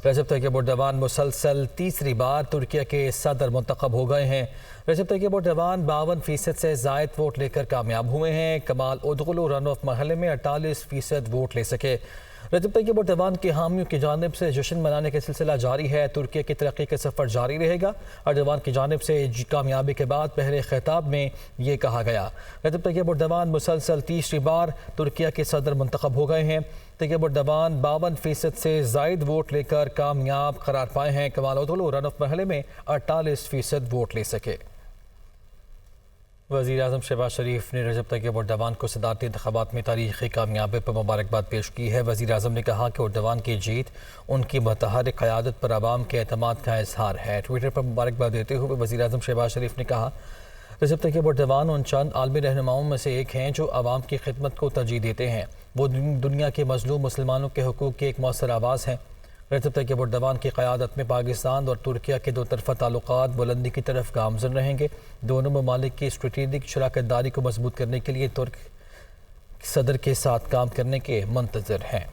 رجب Tayyip Erdogan مسلسل تیسری بار ترکیہ کے صدر منتخب ہو گئے ہیں۔ رجب طیب ایردوان 52% سے زائد ووٹ لے کر کامیاب ہوئے ہیں۔ کمال اوردغلو رن آف مرحلے میں 48% ووٹ لے سکے۔ رجب طیب ایردوان کے حامیوں کی جانب سے جشن منانے کا سلسلہ جاری ہے۔ ترکیہ کی ترقی کا سفر جاری رہے گا۔ ایردوان کی جانب سے کامیابی کے بعد پہلے خطاب میں یہ کہا گیا۔ رجب طیب ایردوان مسلسل تیسری بار ترکیہ کے صدر منتخب ہو گئے ہیں۔ طیب ایردوان 52% سے زائد ووٹ لے کر کامیاب قرار پائے ہیں۔ کمال اوردغلو رن آف مرحلے میں 48% ووٹ لے سکے۔ وزیراعظم شہباز شریف نے رجب طیب ایردوان کو صدارتی انتخابات میں تاریخی کامیابی پر مبارکباد پیش کی ہے۔ وزیراعظم نے کہا کہ ایردوان کی جیت ان کی متحرک قیادت پر عوام کے اعتماد کا اظہار ہے۔ ٹویٹر پر مبارکباد دیتے ہوئے وزیراعظم شہباز شریف نے کہا رجب طیب ایردوان ان چند عالمی رہنماؤں میں سے ایک ہیں جو عوام کی خدمت کو ترجیح دیتے ہیں۔ وہ دنیا کے مظلوم مسلمانوں کے حقوق کی ایک مؤثر آواز ہیں۔ رجب طیب ایردوان کی قیادت میں پاکستان اور ترکیہ کے دو طرفہ تعلقات بلندی کی طرف گامزن رہیں گے۔ دونوں ممالک کی اسٹریٹجک شراکت داری کو مضبوط کرنے کے لیے ترک صدر کے ساتھ کام کرنے کے منتظر ہیں۔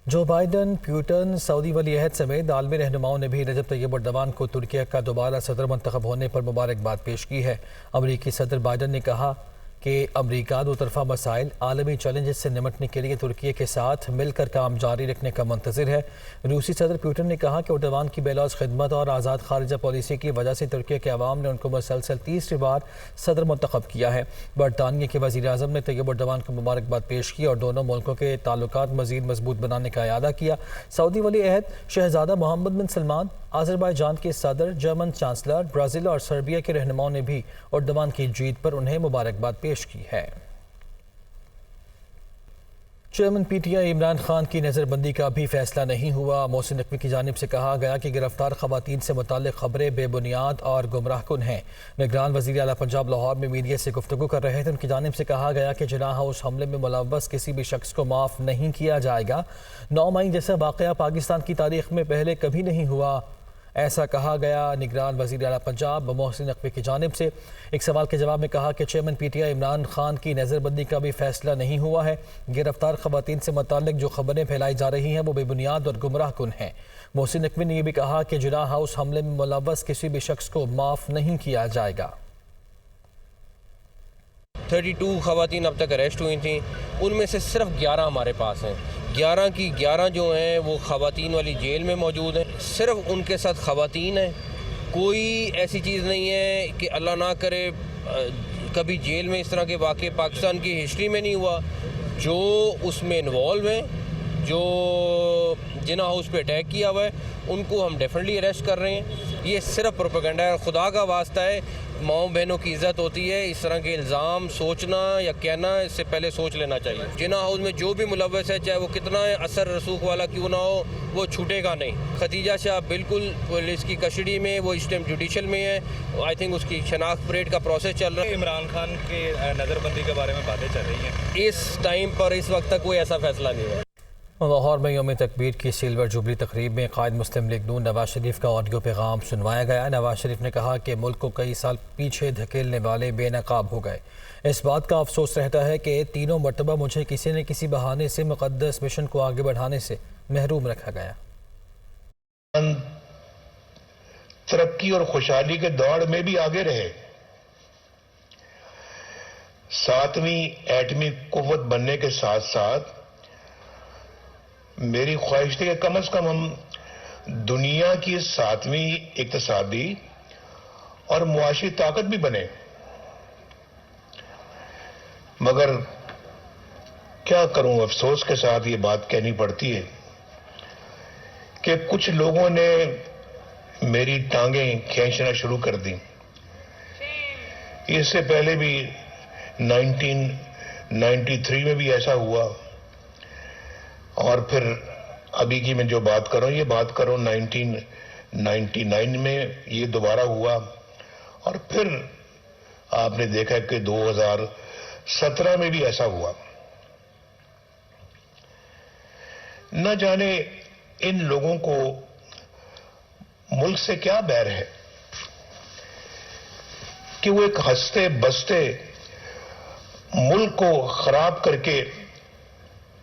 جو بائیڈن، پیوٹن، سعودی ولی عہد سمیت عالمی رہنماؤں نے بھی رجب طیب ایردوان کو ترکیہ کا دوبارہ صدر منتخب ہونے پر مبارکباد پیش کی ہے۔ امریکی صدر بائیڈن نے کہا کہ امریکہ دو طرفہ مسائل، عالمی چیلنجز سے نمٹنے کے لیے ترکیہ کے ساتھ مل کر کام جاری رکھنے کا منتظر ہے۔ روسی صدر پیوٹن نے کہا کہ ایردوان کی بے لوث خدمت اور آزاد خارجہ پالیسی کی وجہ سے ترکیہ کے عوام نے ان کو مسلسل تیسری بار صدر منتخب کیا ہے۔ برطانیہ کے وزیر اعظم نے طیب ایردوان کو مبارکباد پیش کی اور دونوں ملکوں کے تعلقات مزید مضبوط بنانے کا اعادہ کیا۔ سعودی ولی عہد شہزادہ محمد بن سلمان، آذربائیجان کے صدر، جرمن چانسلر، برازیل اور سربیا کے رہنماؤں نے بھی ایردوان کی جیت پر انہیں مبارکباد پیش کی ہے۔ Chairman P T I Imran Khan کی نظر بندی کا بھی فیصلہ نہیں ہوا۔ محسن نقوی کی جانب سے کہا گیا کہ گرفتار خواتین سے متعلق خبریں بے بنیاد اور گمراہ کن ہیں۔ نگران وزیر اعلیٰ پنجاب لاہور میں میڈیا سے گفتگو کر رہے تھے۔ ان کی جانب سے کہا گیا کہ جناح ہاؤس حملے میں ملوث کسی بھی شخص کو معاف نہیں کیا جائے گا۔ 9 مئی جیسا واقعہ پاکستان کی تاریخ میں پہلے کبھی نہیں ہوا، ایسا کہا گیا۔ نگران وزیر اعلیٰ پنجاب محسن نقوی کی جانب سے ایک سوال کے جواب میں کہا کہ chairman P T I Imran Khan کی نظر بندی کا بھی فیصلہ نہیں ہوا ہے۔ گرفتار خواتین سے متعلق جو خبریں پھیلائی جا رہی ہیں وہ بے بنیاد اور گمراہ کن ہیں۔ محسن نقوی نے یہ بھی کہا کہ جناح ہاؤس حملے میں ملوث کسی بھی شخص کو معاف نہیں کیا جائے گا۔ 32 خواتین اب تک اریسٹ ہوئی تھیں، ان میں سے صرف 11 ہمارے پاس ہیں۔ 11 کی 11 جو ہیں وہ خواتین والی جیل میں موجود ہیں۔ صرف ان کے ساتھ خواتین ہیں، کوئی ایسی چیز نہیں ہے کہ اللہ نہ کرے کبھی جیل میں اس طرح کے واقعے پاکستان کی ہسٹری میں نہیں ہوا۔ جو اس میں انوالو ہیں، جو جناح ہاؤس پہ اٹیک کیا ہوا ہے، ان کو ہم ڈیفینیٹلی اریسٹ کر رہے ہیں۔ یہ صرف پروپیگنڈا ہے، خدا کا واسطہ ہے، ماؤں بہنوں کی عزت ہوتی ہے، اس طرح کے الزام سوچنا یا کہنا اس سے پہلے سوچ لینا چاہیے۔ جناح ہاؤس میں جو بھی ملوث ہے، چاہے وہ کتنا اثر رسوخ والا کیوں نہ ہو، وہ چھوٹے گا نہیں۔ ختیجہ شاہ بالکل پولیس کی کسٹڈی میں، وہ اس ٹائم جوڈیشل میں ہے۔ آئی تھنک اس کی شناخت پریڈ کا پروسیس چل رہا ہے۔ عمران خان کے نظر بندی کے بارے میں باتیں چل رہی ہیں، اس ٹائم پر اس وقت تک کوئی ایسا فیصلہ نہیں ہوا۔ لاہور میں یوم تکبیر کی سلور جوبلی تقریب میں قائد مسلم لیگ نون نواز شریف کا آڈیو پیغام سنوایا گیا۔ نواز شریف نے کہا کہ ملک کو کئی سال پیچھے دھکیلنے والے بے نقاب ہو گئے۔ اس بات کا افسوس رہتا ہے کہ تینوں مرتبہ مجھے کسی نہ کسی بہانے سے مقدس مشن کو آگے بڑھانے سے محروم رکھا گیا۔ ترقی اور خوشحالی کے دوڑ میں بھی آگے رہے۔ 7ویں ایٹمی قوت بننے کے ساتھ ساتھ میری خواہش تھی کہ کم از کم ہم دنیا کی 7ویں اقتصادی اور معاشی طاقت بھی بنے، مگر کیا کروں، افسوس کے ساتھ یہ بات کہنی پڑتی ہے کہ کچھ لوگوں نے میری ٹانگیں کھینچنا شروع کر دی۔ اس سے پہلے بھی 1993 میں بھی ایسا ہوا، اور پھر ابھی کی میں جو بات کر رہا ہوں یہ بات کروں 1999 میں یہ دوبارہ ہوا، اور پھر آپ نے دیکھا کہ 2017 میں بھی ایسا ہوا۔ نہ جانے ان لوگوں کو ملک سے کیا بیر ہے کہ وہ ایک ہنستے بستے ملک کو خراب کر کے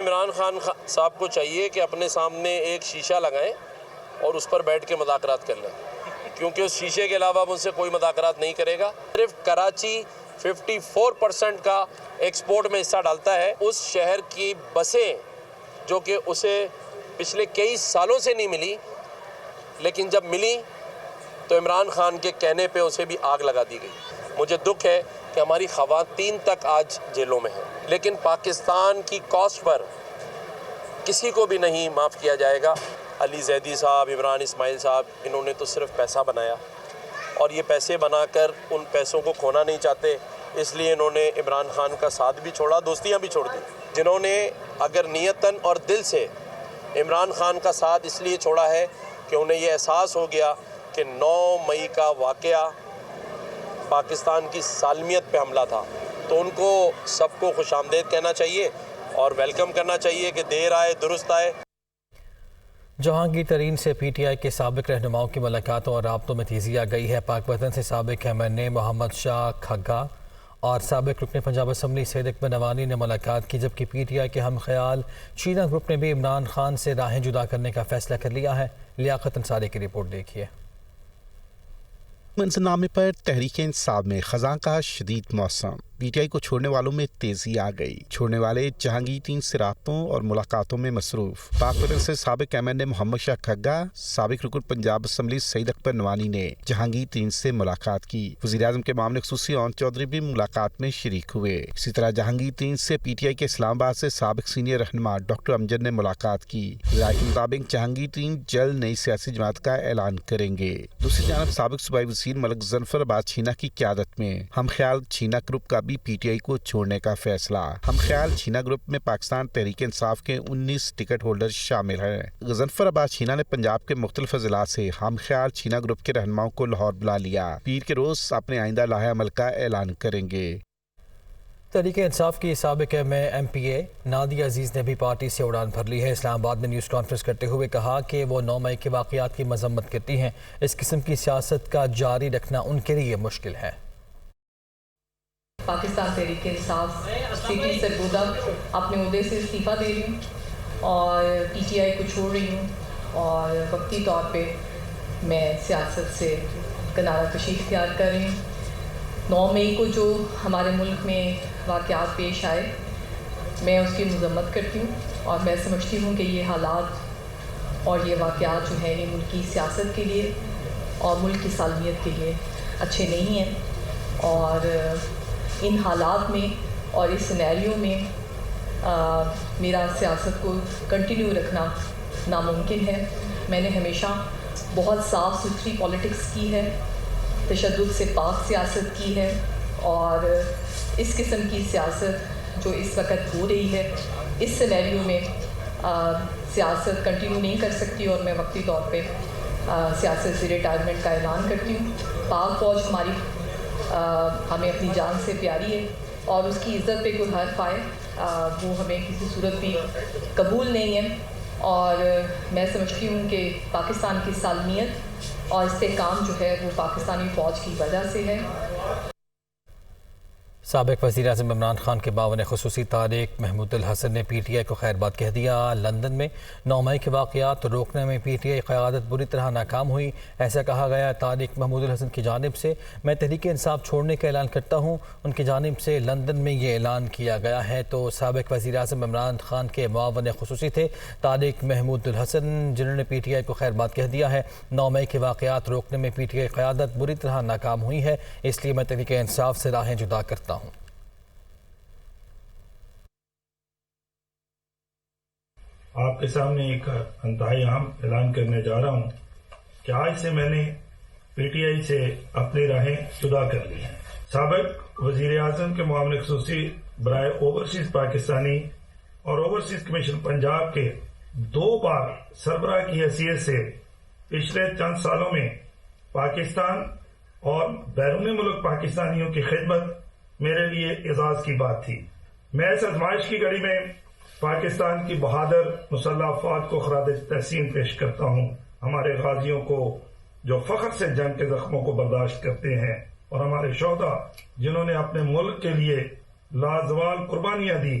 عمران خان صاحب کو چاہیے کہ اپنے سامنے ایک شیشہ لگائیں اور اس پر بیٹھ کے مذاکرات کر لیں، کیونکہ اس شیشے کے علاوہ ان سے کوئی مذاکرات نہیں کرے گا۔ صرف کراچی 54% کا ایکسپورٹ میں حصہ ڈالتا ہے۔ اس شہر کی بسیں جو کہ اسے پچھلے کئی سالوں سے نہیں ملی، لیکن جب ملی تو عمران خان کے کہنے پہ اسے بھی آگ لگا دی گئی۔ مجھے دکھ ہے کہ ہماری خواتین تک آج جیلوں میں ہیں، لیکن پاکستان کی کاسٹ پر کسی کو بھی نہیں معاف کیا جائے گا۔ علی زیدی صاحب، عمران اسماعیل صاحب، انہوں نے تو صرف پیسہ بنایا، اور یہ پیسے بنا کر ان پیسوں کو کھونا نہیں چاہتے، اس لیے انہوں نے عمران خان کا ساتھ بھی چھوڑا، دوستیاں بھی چھوڑ دی۔ جنہوں نے اگر نیتاً اور دل سے عمران خان کا ساتھ اس لیے چھوڑا ہے کہ انہیں یہ احساس ہو گیا کہ 9 مئی کا واقعہ پاکستان کی سالمیت پہ حملہ تھا، تو ان کو سب کو خوش آمدید کہنا چاہیے اور ویلکم کرنا چاہیے کہ دیر آئے درست آئے۔ جہانگیر ترین سے پی ٹی آئی کے سابق رہنماؤں کی ملاقاتوں اور رابطوں میں تیزی آ گئی ہے۔ پاک وطن سے سابق MNA محمد شاہ کھگا اور سابق رکن پنجاب اسمبلی سید اکبر نوانی نے ملاقات کی، جبکہ پی ٹی آئی کے ہم خیال چینا گروپ نے بھی عمران خان سے راہیں جدا کرنے کا فیصلہ کر لیا ہے۔ لیاقت انصاری کی رپورٹ دیکھیے۔ منظرنامے پر تحریک انصاف میں خزاں کا شدید موسم، پی ٹی آئی کو چھوڑنے والوں میں تیزی آ گئی۔ چھوڑنے والے جہانگیر ترین سے رابطوں اور ملاقاتوں میں مصروف۔ پاک وطن سے سابق MNA محمد شاہ کھگا، سابق رکن پنجاب اسمبلی سید اکبر نوانی نے جہانگیر ترین سے ملاقات کی۔ وزیراعظم کے معاون خصوصی اون چودھری بھی ملاقات میں شریک ہوئے۔ اسی طرح جہانگیر ترین سے پی ٹی آئی کے اسلام آباد سے سابق سینئر رہنما ڈاکٹر امجد نے ملاقات کی۔ رائے کے مطابق جہانگیر ترین جلد نئی سیاسی جماعت کا اعلان کریں گے۔ دوسری جانب سابق صوبائی وزیر ملک ظفر آباد چھینا کی قیادت میں ہم خیال چھینا گروپ کا بھی پی ٹی آئی کو چھوڑنے کا فیصلہ۔ ہم خیال چھینا گروپ میں پاکستان تحریک انصاف کے 19 ٹکٹ ہولڈر شامل ہیں۔ ظفر آباد چھینا نے پنجاب کے مختلف اضلاع سے ہم خیال چھینا گروپ کے رہنماؤں کو لاہور بلا لیا۔ پیر کے روز اپنے آئندہ لاہے عمل کا اعلان کریں گے۔ تحریک انصاف کی سابق MPA نادیہ عزیز نے بھی پارٹی سے اڑان بھر لی ہے۔ اسلام آباد میں نیوز کانفرنس کرتے ہوئے کہا کہ وہ 9 مئی کے واقعات کی مذمت کرتی ہیں۔ اس قسم کی سیاست کا جاری رکھنا ان کے لیے مشکل ہے۔ پاکستان تحریک انصاف سٹی سرگودہ اپنے عہدے سے استعفیٰ دے رہی ہوں اور پی ٹی آئی کو چھوڑ رہی ہوں، اور وقتی طور پہ میں سیاست سے کنارہ کشی اختیار کر رہی ہوں۔ 9 مئی کو جو ہمارے ملک میں واقعات پیش آئے، میں اس کی مذمت کرتی ہوں، اور میں سمجھتی ہوں کہ یہ حالات اور یہ واقعات جو ہیں یہ ملک کی سیاست کے لیے اور ملک کی سالمیت کے لیے اچھے نہیں ہیں، اور ان حالات میں اور اس سینیریو میں میرا سیاست کو کنٹینیو رکھنا ناممکن ہے۔ میں نے ہمیشہ بہت صاف ستھری پولیٹکس کی ہے، تشدد سے پاک سیاست کی ہے، اور اس قسم کی سیاست جو اس وقت ہو رہی ہے اس سینیریو میں سیاست کنٹینیو نہیں کر سکتی، اور میں وقتی طور پہ سیاست سے ریٹائرمنٹ کا اعلان کرتی ہوں۔ پاک فوج ہماری ہمیں اپنی جان سے پیاری ہے، اور اس کی عزت پہ کوئی حرف آئے وہ ہمیں کسی صورت بھی قبول نہیں ہے، اور میں سمجھتی ہوں کہ پاکستان کی سالمیت اور استحکام جو ہے وہ پاکستانی فوج کی وجہ سے ہے۔ سابق وزیر اعظم عمران خان کے معاون خصوصی طارق محمود الحسن نے پی ٹی آئی کو خیر باد کہہ دیا۔ لندن میں 9 مئی کے واقعات روکنے میں پی ٹی آئی قیادت بری طرح ناکام ہوئی، ایسا کہا گیا طارق محمود الحسن کی جانب سے۔ میں تحریک انصاف چھوڑنے کا اعلان کرتا ہوں، ان کی جانب سے لندن میں یہ اعلان کیا گیا ہے۔ تو سابق وزیر اعظم عمران خان کے معاون خصوصی تھے طارق محمود الحسن، جنہوں نے پی ٹی آئی کو خیر باد کہہ دیا ہے۔ 9 مئی کے واقعات روکنے میں پی ٹی آئی قیادت بری طرح ناکام ہوئی ہے، اس لیے میں تحریک انصاف سے راہیں جدا کرتا ہوں۔ آپ کے سامنے ایک انتہائی اہم اعلان کرنے جا رہا ہوں کہ آج سے میں نے پی ٹی آئی سے اپنی راہیں جدا کر لی ہیں۔ سابق وزیر اعظم کے معاون خصوصی برائے اوورسیز پاکستانی اور اوورسیز کمیشن پنجاب کے 2 بار سربراہ کی حیثیت سے پچھلے چند سالوں میں پاکستان اور بیرون ملک پاکستانیوں کی خدمت میرے لیے اعزاز کی بات تھی۔ میں اس آزمائش کی گھڑی میں پاکستان کی بہادر مسلح افواج کو خراج تحسین پیش کرتا ہوں، ہمارے غازیوں کو جو فخر سے جنگ کے زخموں کو برداشت کرتے ہیں، اور ہمارے شہداء جنہوں نے اپنے ملک کے لیے لازوال قربانیاں دی۔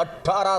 18